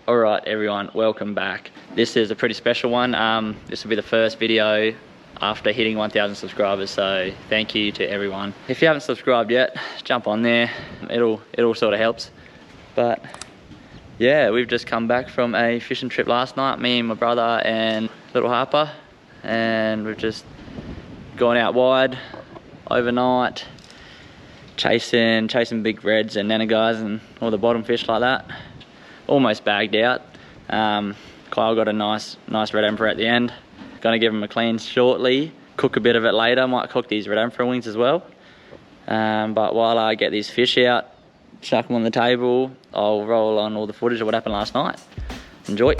Alright everyone, welcome back. This is a pretty special one. This will be the first video after hitting 1,000 subscribers, so thank you to everyone. If you haven't subscribed yet, jump on there. It'll sort of helps. But yeah, we've just come back from a fishing trip last night, me and my brother and little Harper, and we've just gone out wide overnight, chasing big reds and nannygais and all the bottom fish like that. Almost bagged out. Kyle got a nice red emperor at the end. Gonna give him a clean shortly, cook a bit of it later. Might cook these red emperor wings as well. But while I get these fish out, chuck them on the table, I'll roll on all the footage of what happened last night. Enjoy.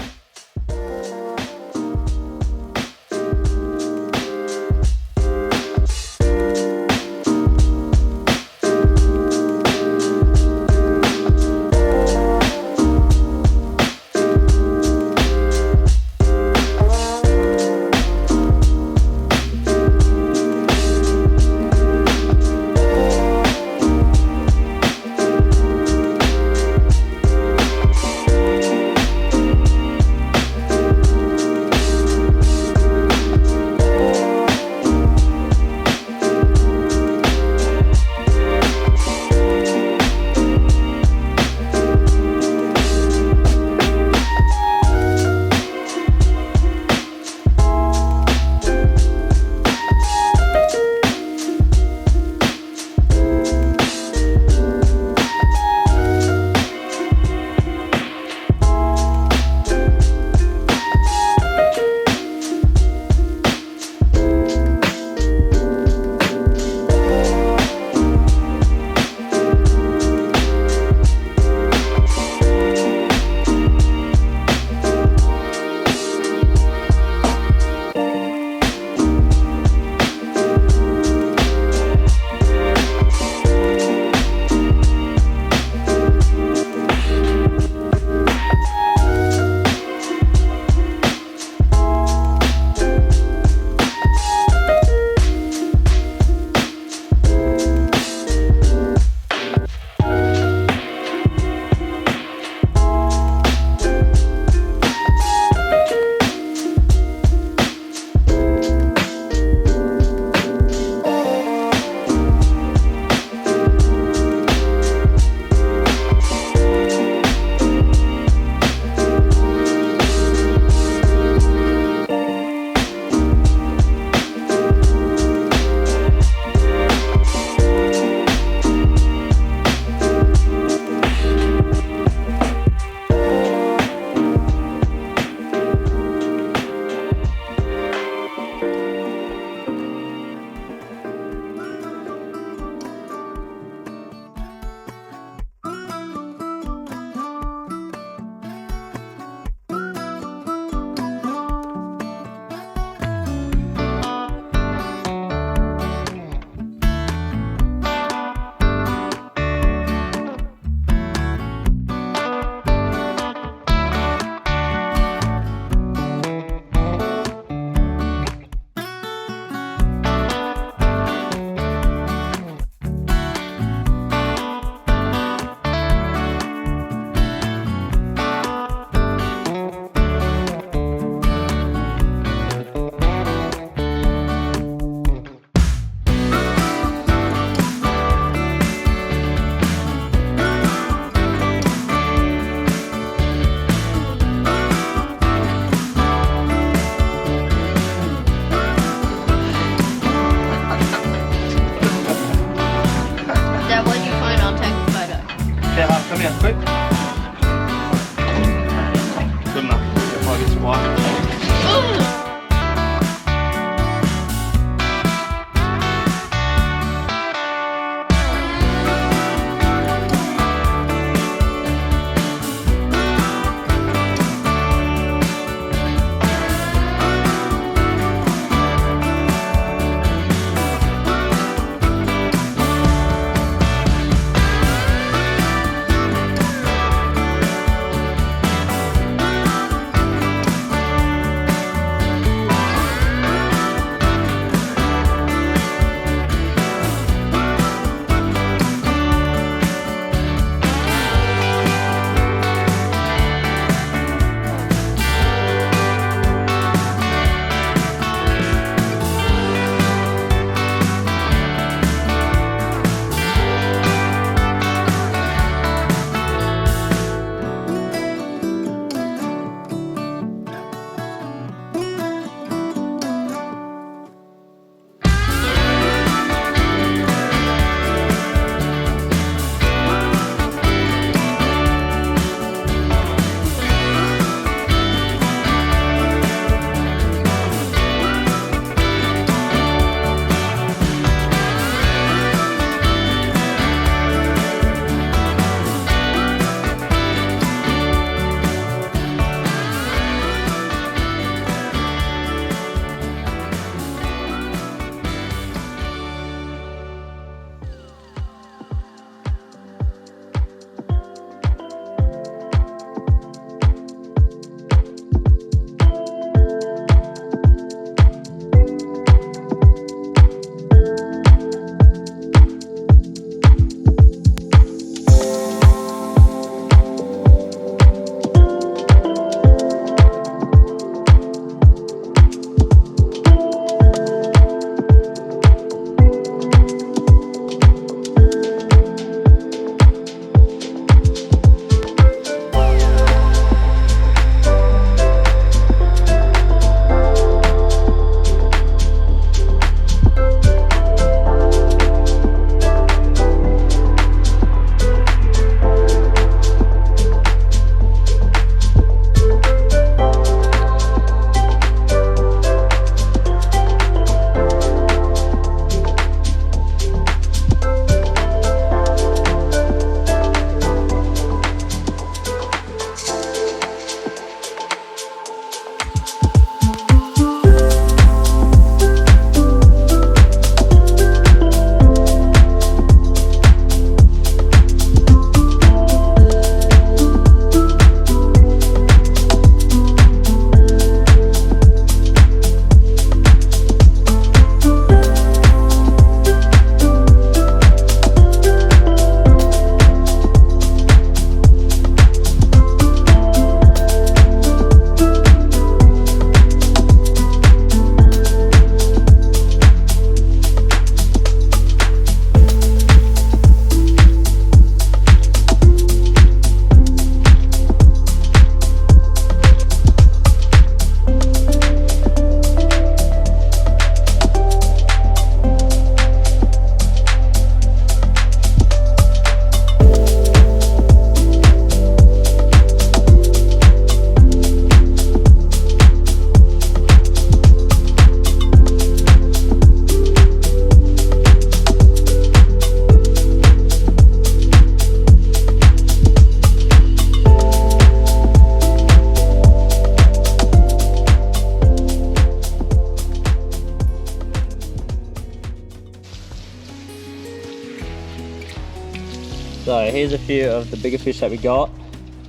So here's a few of the bigger fish that we got.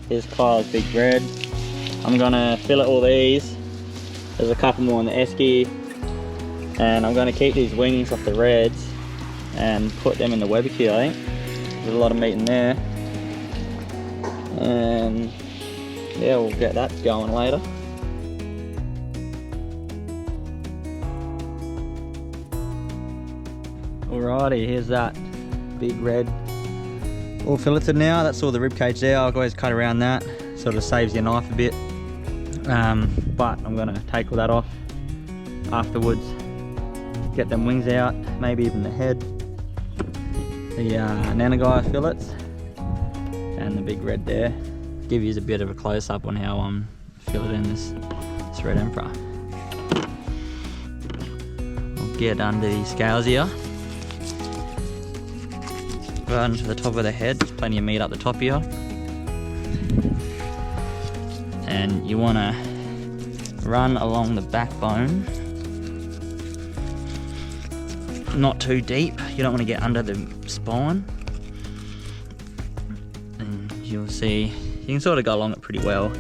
Here's Kyle's big red. I'm gonna fillet all these. There's a couple more in the esky. And I'm gonna keep these wings off the reds and put them in the barbecue, I think. There's a lot of meat in there. And yeah, we'll get that going later. Alrighty, here's that big red all filleted now. That's all the rib cage there. I'll always cut around that, sort of saves your knife a bit. But I'm gonna take all that off afterwards. Get them wings out, maybe even the head. The Nannygai fillets and the big red there. Give you a bit of a close up on how I'm filleting this red emperor. I'll get under these scales here. Run to the top of the head, there's plenty of meat up the top here. And you want to run along the backbone. Not too deep, you don't want to get under the spine. And you'll see, you can sort of go along it pretty well.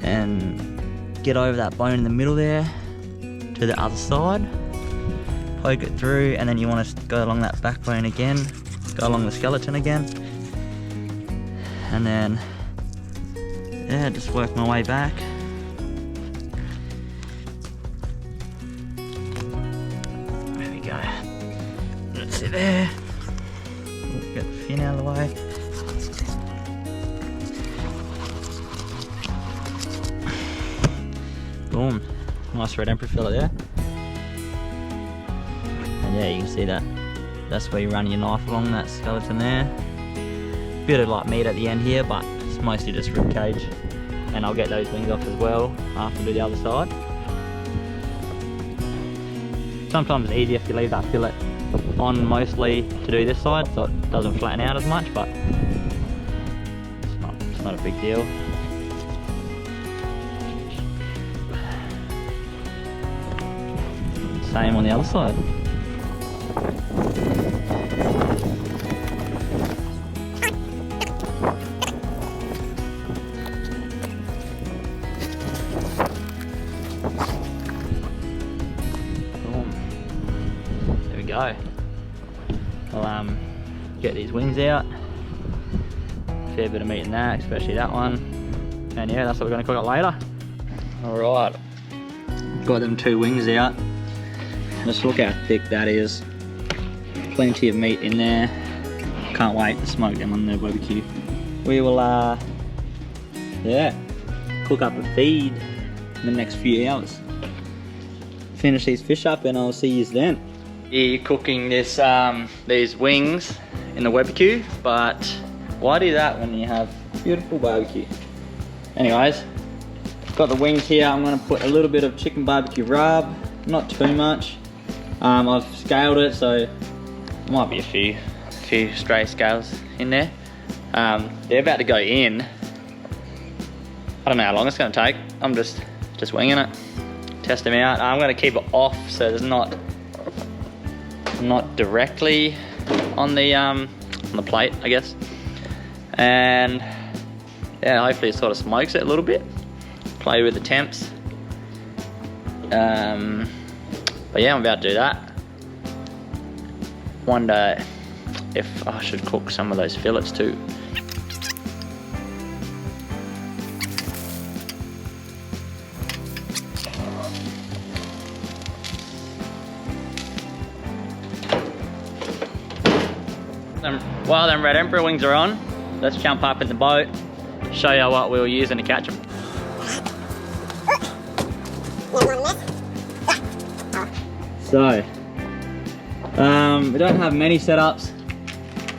And get over that bone in the middle there to the other side. Poke it through, and then you want to go along that backbone again. Go along the skeleton again, and then yeah, just work my way back. There we go. That's it there. Get the fin out of the way. Boom. Nice red emperor fillet there. And yeah, you can see that. That's where you run your knife along that skeleton there. Bit of like meat at the end here, but it's mostly just rib cage. And I'll get those wings off as well after I do the other side. Sometimes it's easier if you leave that fillet on mostly to do this side, so it doesn't flatten out as much, but it's not a big deal. Same on the other side. Go. I'll get these wings out. Fair bit of meat in that, especially that one. And yeah, that's what we're going to cook it later. Alright, got them 2 wings out. Just look how thick that is. Plenty of meat in there. Can't wait to smoke them on the barbecue. We will yeah, cook up a feed in the next few hours. Finish these fish up and I'll see you then. You're cooking this these wings in the barbecue, but why do that when you have beautiful barbecue? Anyways, got the wings here. I'm going to put a little bit of chicken barbecue rub, not too much. I've scaled it, so there might be a few stray scales in there. They're about to go in. I don't know how long it's going to take. I'm just winging it. Test them out. I'm going to keep it off so there's not directly on the plate, I guess. And yeah, hopefully it sort of smokes it a little bit. Play with the temps. But yeah, I'm about to do that. Wonder if I should cook some of those fillets too. While them red emperor wings are on, let's jump up in the boat, show you what we were using to catch them. So, we don't have many setups.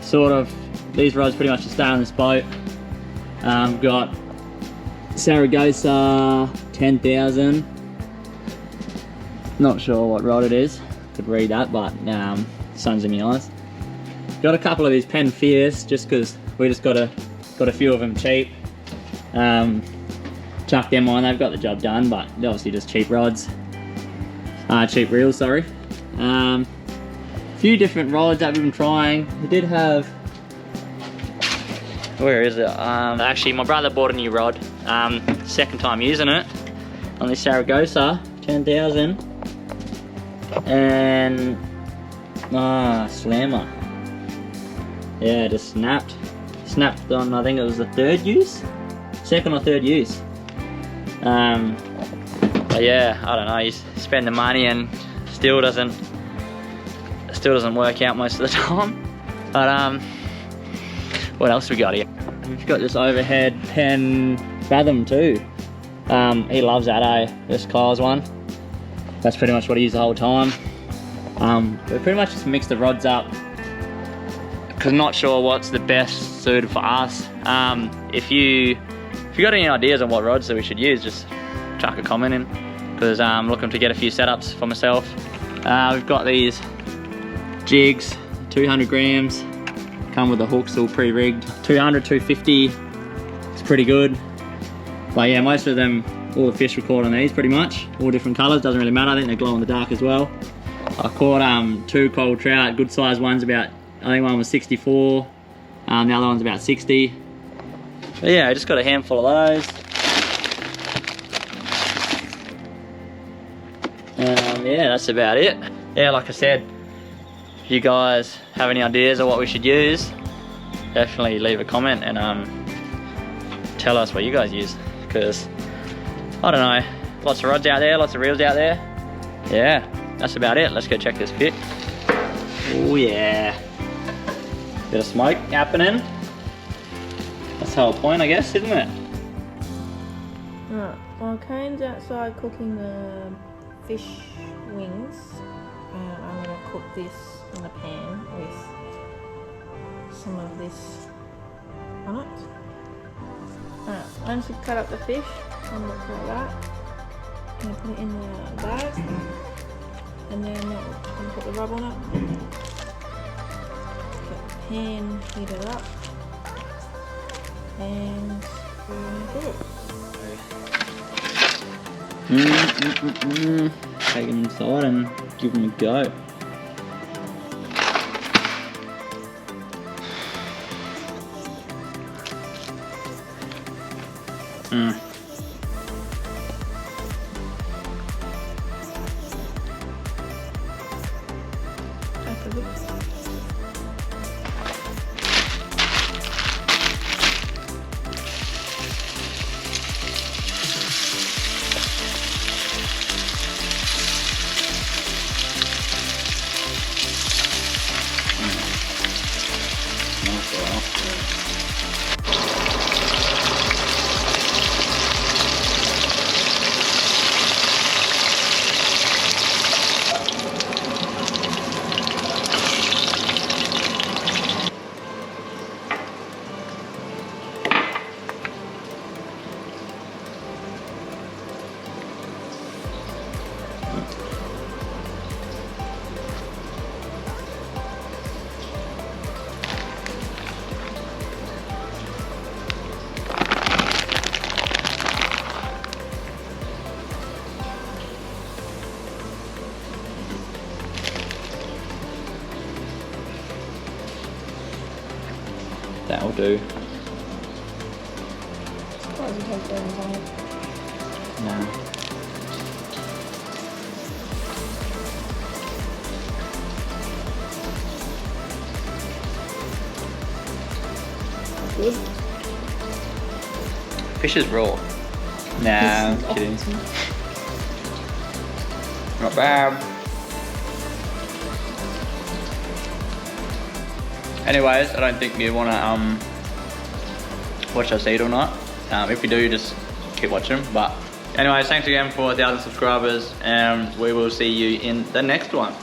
Sort of, these rods pretty much just stay on this boat. Got Saragossa 10,000. Not sure what rod it is. Could read that, but sun's in my eyes. Got a couple of these Pen Fierce just because we just got a few of them cheap. Chuck them on, they've got the job done, but they're obviously just cheap rods. Cheap reels, sorry. Few different rods that we've been trying. We did have Where is it? Actually, my brother bought a new rod. Second time using it on this Saragossa 10,000. And slammer. Yeah, just snapped. Snapped on, I think it was the third use? Second or third use. But yeah, I don't know, you spend the money and still doesn't work out most of the time. But what else we got here? We've got this overhead Penn Fathom too. He loves that, eh? This Kyle's one. That's pretty much what he used the whole time. We pretty much just mixed the rods up because I'm not sure what's the best suited for us. If you got any ideas on what rods that we should use, just chuck a comment in, because I'm looking to get a few setups for myself. We've got these jigs, 200 grams, come with the hooks all pre-rigged. 200, 250, it's pretty good. But yeah, most of them, all the fish were caught on these pretty much. All different colours, doesn't really matter, I think they glow in the dark as well. I caught 2 cold trout, good sized ones, about, I think one was 64, the other one's about 60. But yeah, I just got a handful of those. Yeah, that's about it. Yeah, like I said, if you guys have any ideas of what we should use, definitely leave a comment and tell us what you guys use, because I don't know, lots of rods out there, lots of reels out there. Yeah, that's about it. Let's go check this pit. Oh yeah, bit of smoke happening. That's the whole point, I guess, isn't it? Alright, well, Kane's outside cooking the fish wings. I'm going to cook this in the pan with some of this on it. Alright, once you've cut up the fish, and look like that, I'm going to put it in the bag, and then I'm going to put the rub on it. Get the pan heated up, and we're going to cook it. Take them inside and give them a go. That'll do. Surprised you take those on it. No. Good. Fish is raw. Nah, I'm kidding. Not bad. Anyways, I don't think you want to watch us eat or not. If you do, just keep watching. But anyways, thanks again for 1,000 subscribers, and we will see you in the next one.